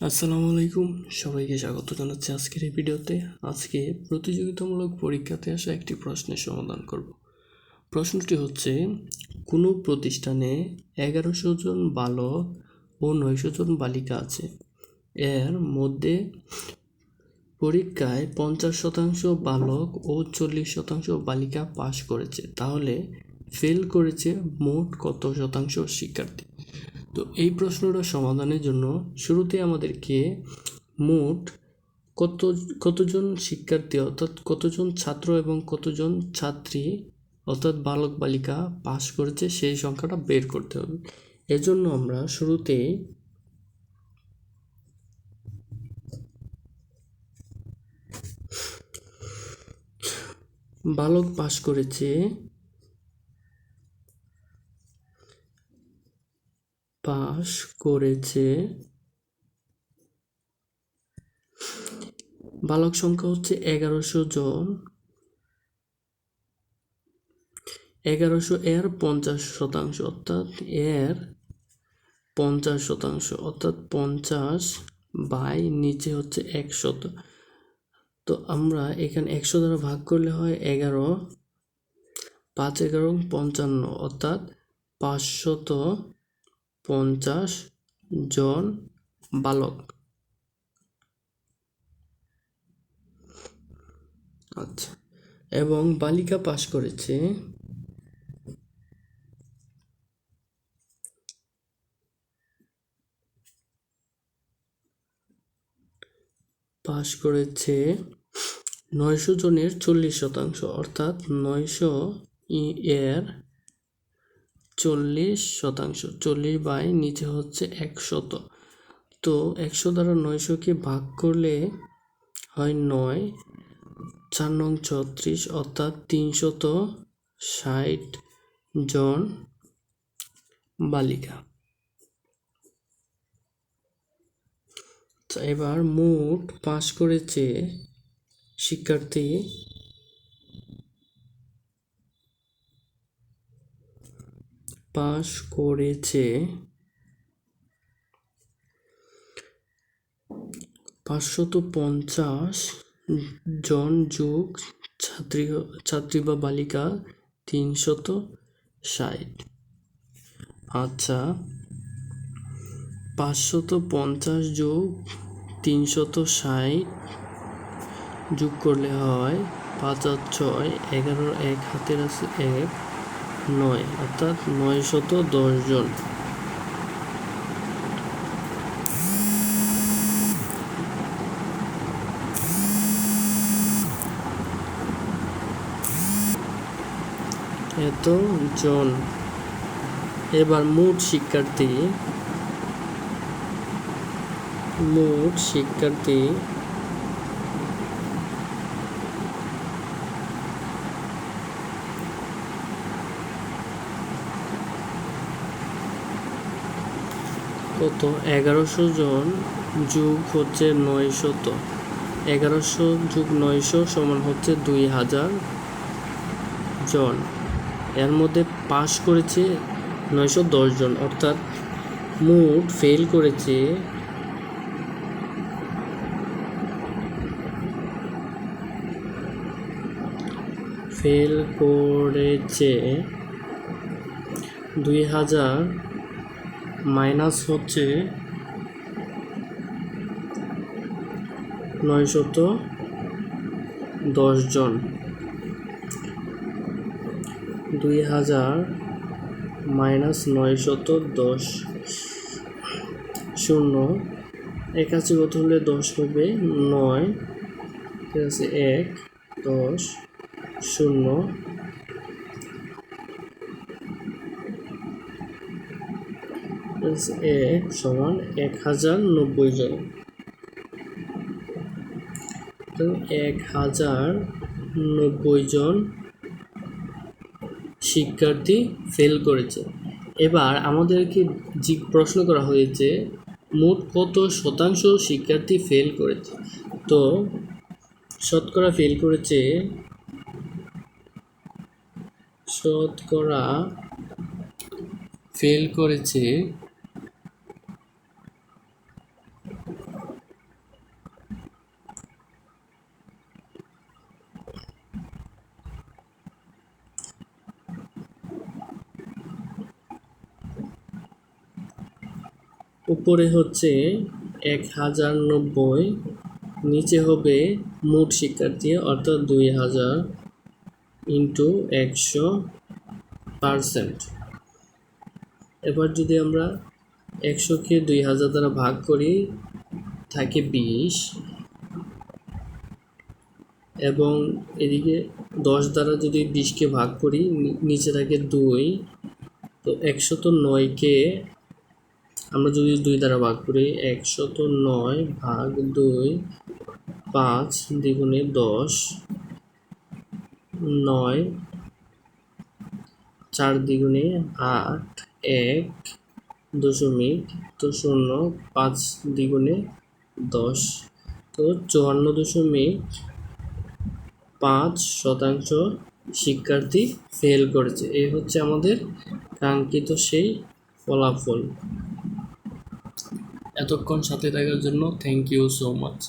আসসালামু আলাইকুম, সবাইকে স্বাগত জানাচ্ছি আজকের এই ভিডিওতে। আজকে প্রতিযোগিতামূলক পরীক্ষাতে আসা একটি প্রশ্নের সমাধান করব। প্রশ্নটি হচ্ছে, কোনো প্রতিষ্ঠানে 1100 জন বালক ও 900 জন বালিকা আছে। এর মধ্যে পরীক্ষায় 50% বালক ও 40% বালিকা পাশ করেছে, তাহলে ফেল করেছে মোট কত শতাংশ শিক্ষার্থী? তো এই প্রশ্নটা সমাধানের জন্য শুরুতে আমাদেরকে মোট কতজন শিক্ষার্থী অর্থাৎ কতজন ছাত্র এবং কতজন ছাত্রী অর্থাৎ বালক বালিকা পাস করেছে সেই সংখ্যাটা বের করতে হবে। এজন্য আমরা শুরুতেই বালক পাস করেছে বালক সংখ্যা হচ্ছে 1100 জন। 1100 এর 50% অর্থাৎ 50 বাই নিচে হচ্ছে 100। তো আমরা এখানে 100 দ্বারা ভাগ করলে হয় 11, 5 11 55 অর্থাৎ 550 জন বালক। আচ্ছা, এবং বালিকা পাস করেছে 900 জনের 40%, অর্থাৎ 900 এর 40%, 40 বাই নিচে হচ্ছে 100। তো 100 দ্বারা 900কে ভাগ করলে হয় 9, 4 নং 36 অর্থাৎ 360 জন বালিকা। এবার মোট পাস করেছে শিক্ষার্থী পাস করেছে 550 জন যোগ ছাত্রী বা বালিকা 360। আচ্ছা, 550 যোগ 360 যোগ করলে হয় 5 আর 6, 11, 1 হাতের আছে 1, 9 অর্থাৎ 910 জন। এত জন। এবার মোট শিক্ষার্থী কত? 1100 জন যোগ হচ্ছে 900। 1100 যোগ 900 সমান হচ্ছে 2000 জন। এর মধ্যে পাস করেছে 910 জন, অর্থাৎ মোট ফেল করেছে 2000 মাইনাস হচ্ছে 910 জন। 2000 মাইনাস 910, শূন্য 81 কত হলে 10 হবে? 9, ঠিক আছে, 1 10 0 1 সমান 1090 জন। তো 1090 জন শিক্ষার্থী ফেল করেছে। এবার আমাদেরকে প্রশ্ন করা হয়েছে মোট কত শতাংশ শিক্ষার্থী ফেল করেছে। তো শতকরা ফেল করেছে 50% উপরে হচ্ছে 1090, নিচে হবে মোট শিক্ষার্থী অর্থাৎ 2000 ইন্টু 100%। এবার যদি আমরা 100কে 2000 দ্বারা ভাগ করি থাকে 20, এবং এদিকে 10 দ্বারা যদি 20কে ভাগ করি নিচে থাকে 2। তো 109কে আমরা যদি 2 দ্বারা ভাগ করি 109 ভাগ 2, 5 দ্বিগুণে 10, 9, 4 দ্বিগুণে 8, 1 তো 0, 5 দ্বিগুণে 10, তো 54.5% শিক্ষার্থী ফেল করেছে। এই হচ্ছে আমাদের কাঙ্ক্ষিত সেই ফলাফল। এতক্ষণ সাথে থাকার জন্য থ্যাংক ইউ সো মাচ।